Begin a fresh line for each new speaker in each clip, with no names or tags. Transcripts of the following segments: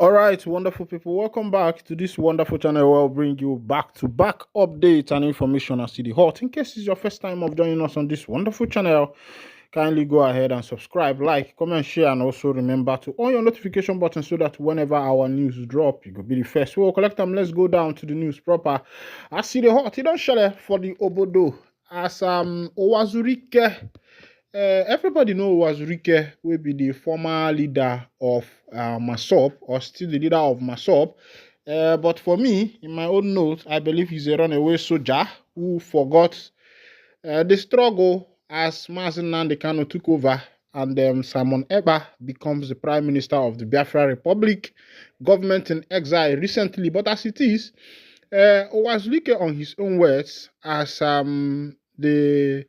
All right, wonderful people, welcome back to this wonderful channel where I'll bring you back-to-back updates and information as to the hot. In case it's your first time of joining us on this wonderful channel, kindly go ahead and subscribe, like, comment, share, and also remember to on your notification button so that whenever our news drop, you could be the first. We'll collect them. Let's go down to the news proper. I see the hot. You don't share for the Obodo as Owazurike. Everybody know Wazurike will be the former leader of Masop, or still the leader of Masop. But for me, in my own note, I believe he's a runaway soldier who forgot the struggle as Mazen Nandekano took over and Simon Ekpa becomes the Prime Minister of the Biafra Republic, government in exile recently. But as it is, Wazurike on his own words as the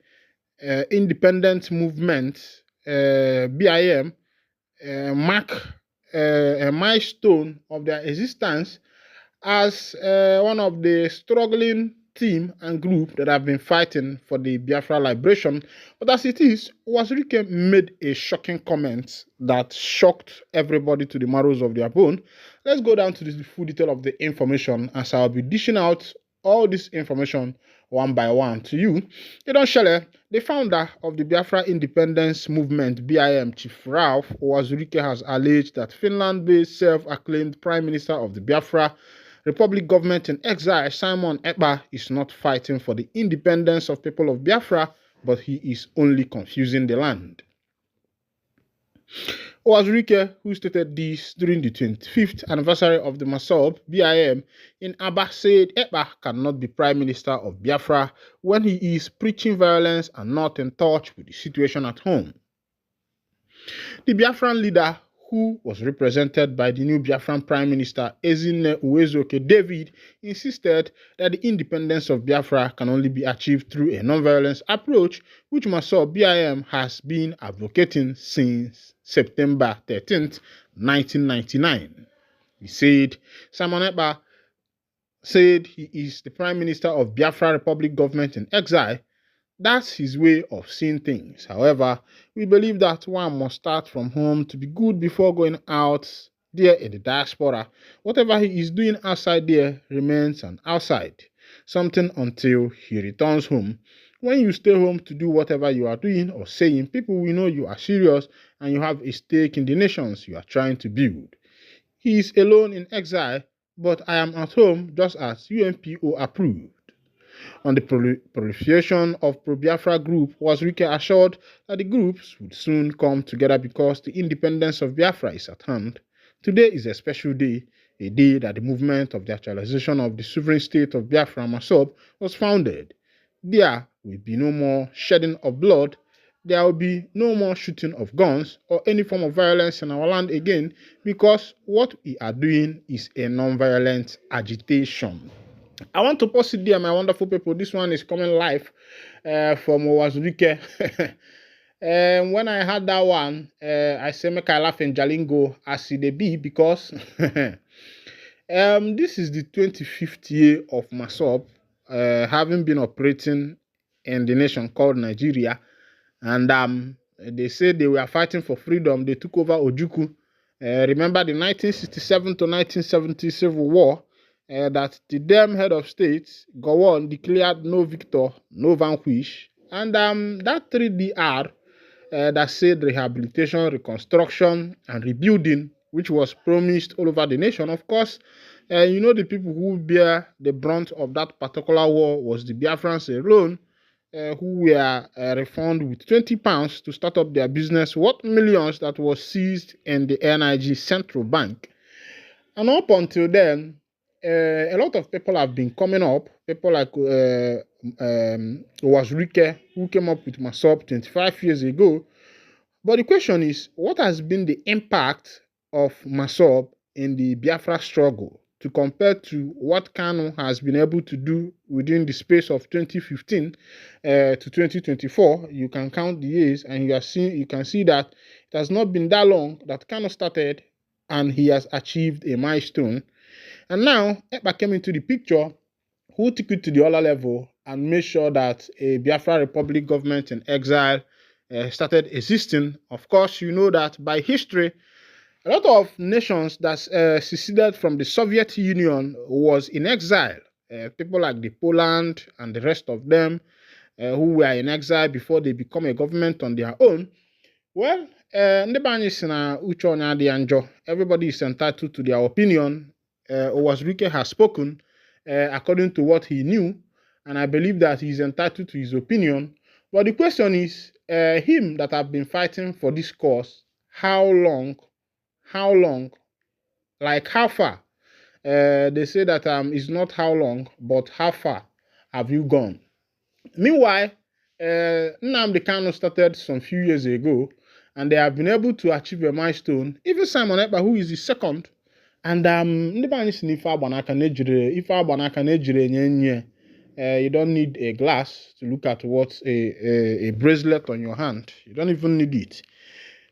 independent movement, BIM, mark a milestone of their existence as one of the struggling team and group that have been fighting for the Biafra liberation. But as it is, Wazirike made a shocking comment that shocked everybody to the marrows of their bone. Let's go down to the full detail of the information as I'll be dishing out all this information one by one to you. Idon Shele, the founder of the Biafra Independence Movement, BIM, Chief Ralph Wazirike, has alleged that Finland-based self-acclaimed Prime Minister of the Biafra Republic government in exile, Simon Ekpa, is not fighting for the independence of people of Biafra, but he is only confusing the land. Wazirike, who stated this during the 25th anniversary of the Masop BIM in Aba, said Ekpa cannot be Prime Minister of Biafra when he is preaching violence and not in touch with the situation at home. The Biafran leader, who was represented by the new Biafran Prime Minister Ezinne Uwezuoke David, insisted that the independence of Biafra can only be achieved through a non-violence approach, which Masop BIM has been advocating since September 13, 1999. He said Simon Ekpa said he is the Prime Minister of Biafra Republic government in exile. That's his way of seeing things. However, we believe that one must start from home to be good before going out there in the diaspora. Whatever he is doing outside there remains an outside, something until he returns home. When you stay home to do whatever you are doing or saying, people will know you are serious and you have a stake in the nations you are trying to build. He is alone in exile, but I am at home just as UNPO approved. On the proliferation of pro-Biafra group, Wazirike assured that the groups would soon come together because the independence of Biafra is at hand. Today is a special day, a day that the movement of the actualization of the sovereign state of Biafra, Masop, was founded. There will be no more shedding of blood, there will be no more shooting of guns or any form of violence in our land again, because what we are doing is a non-violent agitation. I want to post it there, my wonderful people. This one is coming live from Wazirike. When I had that one, I say make I laugh in Jalingo as it be because this is the 25th year of Masop, having been operating in the nation called Nigeria, and they said they were fighting for freedom. They took over Ojukwu. Remember the 1967 to 1970 Civil War. That the damn head of state, Gowon, declared no victor, no vanquish, and that 3DR that said rehabilitation, reconstruction, and rebuilding, which was promised all over the nation. Of course, you know the people who bear the brunt of that particular war was the Biafrans alone, who were refunded with £20 to start up their business, worth millions that was seized in the NIG Central Bank. And up until then, a lot of people have been coming up. People like Wazirike, who came up with Masop 25 years ago. But the question is, what has been the impact of Masop in the Biafra struggle to compare to what Kanu has been able to do within the space of 2015 to 2024? You can count the years, and you can see that it has not been that long that Kanu started, and he has achieved a milestone. And now, Ekpa came into the picture, who took it to the other level and made sure that a Biafra Republic government in exile started existing. Of course, you know that by history, A lot of nations that seceded from the Soviet Union was in exile. People like the Poland and the rest of them who were in exile before they become a government on their own. Well, ndị be anyị si na uche onye adịghị njọ. Everybody is entitled to their opinion. Owazurike has spoken according to what he knew, and I believe that he is entitled to his opinion. But the question is, him that have been fighting for this cause, how long, like how far? They say that it's not how long, but how far have you gone? Meanwhile, Nnamdi Kanu started some few years ago, and they have been able to achieve a milestone. Even Simon Ekpa, who is the second, and ndị be anyị si na ife agbanaka na-ejiri enye you don't need a glass to look at what a bracelet on your hand. You don't even need it.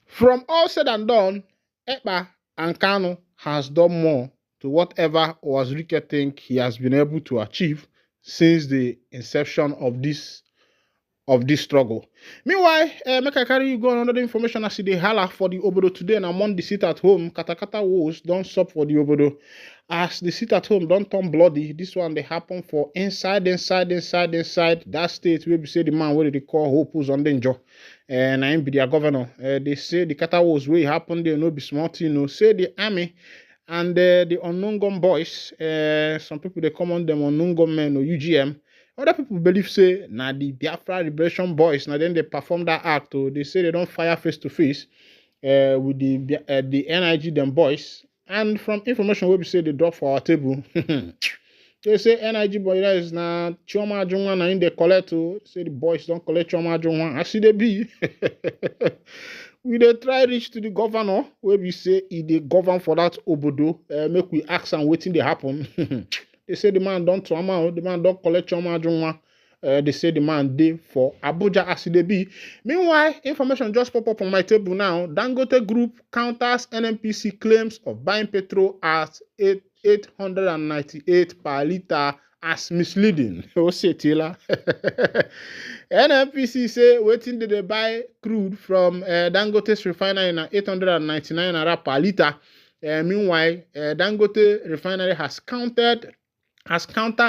From all said and done, Ekpa and Kanu has done more to whatever Owazurike think he has been able to achieve since the inception of this struggle. Meanwhile, make I carry you go on another information as they holla for the obodo today, and among the sit at home, katakata woes don't stop for the obodo. As the sit at home don't turn bloody, this one they happen for inside that state where we say the man where they call Hope who's on danger. And I be their governor. They say the kata woes where it happened there no be smart, say the army and the unknown gun boys, some people they come on them unknown gun men or UGM. Other people believe say na the Biafra liberation boys. Now then they perform that act. Or they say they don't fire face to face with the NIG them boys. And from information we say they drop for our table, they say NIG boys na Chioma Ajunwa na in they collect. Say the boys don't collect Chioma Ajunwa. I see they be. We dey try reach to the governor where we say he dey govern for that obodo. Make we ask and waiting they happen. They say the man don't trauma, the man don't collect trauma. They say the man dey for Abuja as they be. Meanwhile, information just pop up on my table now. Dangote Group counters NNPC claims of buying petrol at 898 per litre as misleading. Oh, say Taylor. NNPC say waiting did they buy crude from Dangote's refinery at 899 naira per litre. Meanwhile, Dangote refinery has countered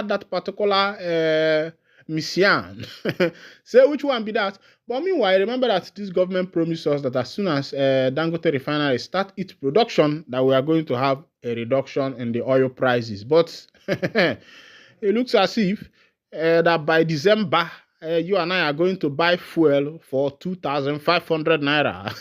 that particular mission. Say which one be that? But meanwhile, remember that this government promised us that as soon as Dangote refinery start its production, that we are going to have a reduction in the oil prices. But it looks as if that by December, you and I are going to buy fuel for 2,500 naira.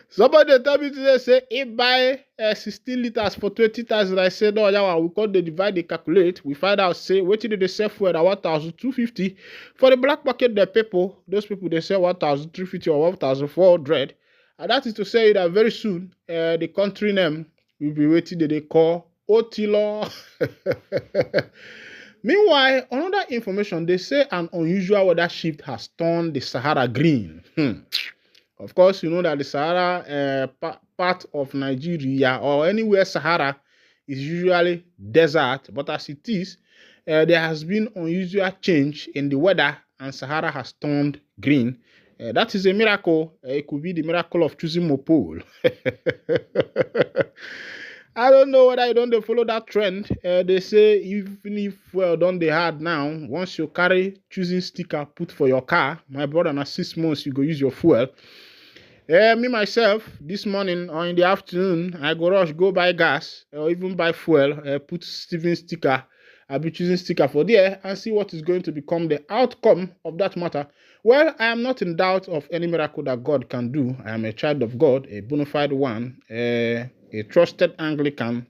Somebody tell me today, say, if buy 16 liters for 20,000, I said, no, yeah, we call the divide, they calculate. We find out, say, what did they sell for at 1,250? For the black market, the people, those people, they sell 1,350 or 1,400. And that is to say that very soon, the country name will be waiting that they call Otilo. Meanwhile, another information, they say an unusual weather shift has turned the Sahara green. Of course, you know that the Sahara part of Nigeria or anywhere Sahara is usually desert, but as it is, there has been unusual change in the weather and Sahara has turned green. That is a miracle. It could be the miracle of choosing Mopol. I don't know whether you don't follow that trend. They say even if well done they had now, once you carry choosing sticker put for your car, my brother, na 6 months you go use your fuel. Me myself, this morning or in the afternoon, I go rush, go buy gas or even buy fuel, put Steven sticker. I'll be choosing sticker for there and see what is going to become the outcome of that matter. Well, I am not in doubt of any miracle that God can do. I am a child of God, a bona fide one, a trusted Anglican.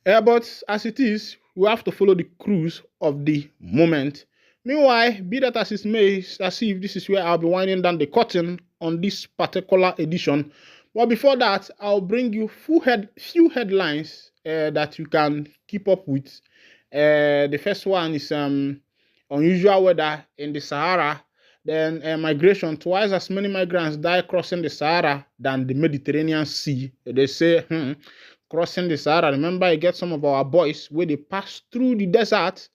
But as it is, we have to follow the cruise of the moment. Meanwhile, be that as it may, as if this is where I'll be winding down the curtain on this particular edition. But before that, I'll bring you few headlines that you can keep up with. The first one is unusual weather in the Sahara. Then migration. Twice as many migrants die crossing the Sahara than the Mediterranean Sea. They say crossing the Sahara. Remember, you get some of our boys where they pass through the desert.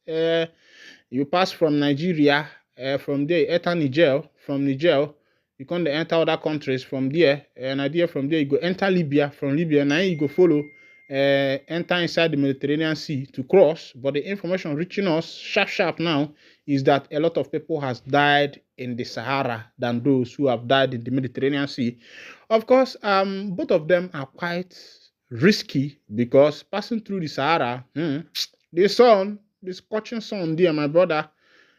You pass from Nigeria, from there enter Niger, from Niger you come to enter other countries from there, and idea from there you go enter Libya, from Libya now you go follow enter inside the Mediterranean Sea to cross. But the information reaching us sharp now is that a lot of people has died in the Sahara than those who have died in the Mediterranean Sea. Of course, both of them are quite risky because passing through the Sahara, the sun, the scorching sun there, my brother.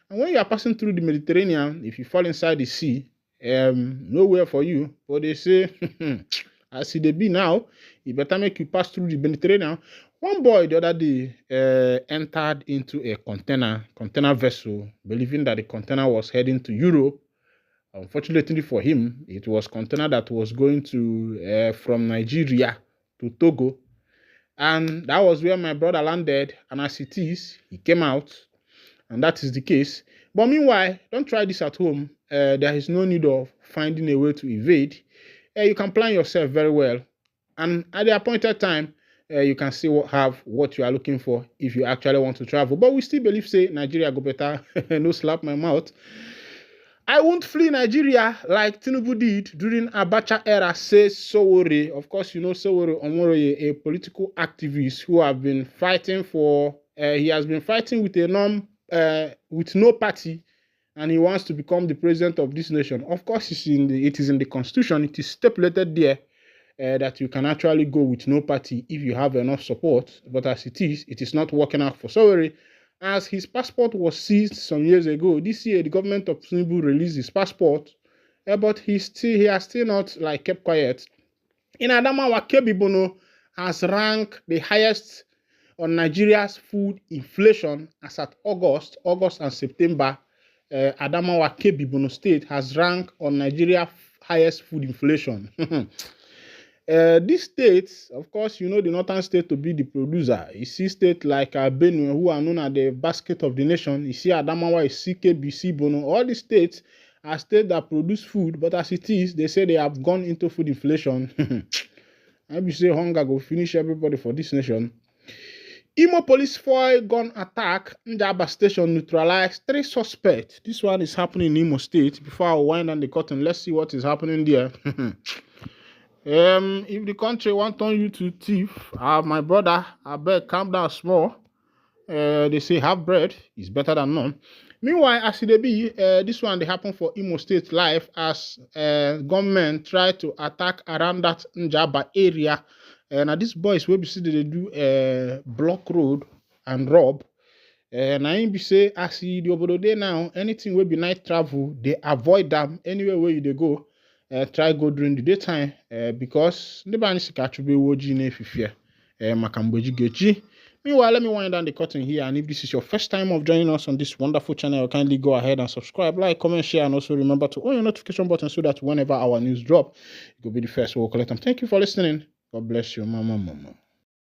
And when you are passing through the Mediterranean, if you fall inside the sea, nowhere for you. But they say, as it be now, it better make you pass through the Mediterranean. One boy the other day entered into a container vessel, believing that the container was heading to Europe. Unfortunately for him, it was a container that was going to from Nigeria to Togo. And that was where my brother landed. And as it is, he came out. And that is the case. But meanwhile, don't try this at home. There is no need of finding a way to evade. You can plan yourself very well. And at the appointed time, you can still have what you are looking for if you actually want to travel. But we still believe, say, Nigeria go better. No slap my mouth. I won't flee Nigeria like Tinubu did during Abacha era, says Sowore. Of course, you know Sowore Omoroye, a political activist who have been fighting for, he has been fighting with with no party, and he wants to become the president of this nation. Of course, it is in the constitution. It is stipulated there that you can actually go with no party if you have enough support. But as it is not working out for Sowore, as his passport was seized some years ago. This year, the government of Tinubu released his passport, but he has still not kept quiet. In Adamawa, Kebibono has ranked the highest on Nigeria's food inflation as at August and September. Adamawa, Kebibono State has ranked on Nigeria's highest food inflation. These states, of course, you know the northern state to be the producer. You see states like Benue, who are known as the basket of the nation. You see Adamawa, you see KBC, Bono. All these states are states that produce food, but as it is, they say they have gone into food inflation. I be say hunger go finish everybody for this nation. Imo police foil gun attack Njaba station neutralized 3 suspects. This one is happening in Imo State. Before I wind down the curtain, let's see what is happening there. If the country want turn you to thief, my brother, I beg calm down small. They say half bread is better than none. Meanwhile, as it be, this one they happen for Imo State live as government try to attack around that Njaba area. Now these boys will be see they do block road and rob. And I be say as the obodo day now, anything will be night travel, they avoid them anywhere where they go. Try go during the daytime because the band is catch be woji ne fifia makamboji gechi. Meanwhile, let me wind down the curtain here, and if this is your first time of joining us on this wonderful channel, kindly go ahead and subscribe, like, comment, share, and also remember to on your notification button so that whenever our news drop, you will be the first to collect them. Thank you for listening. God bless you, mama.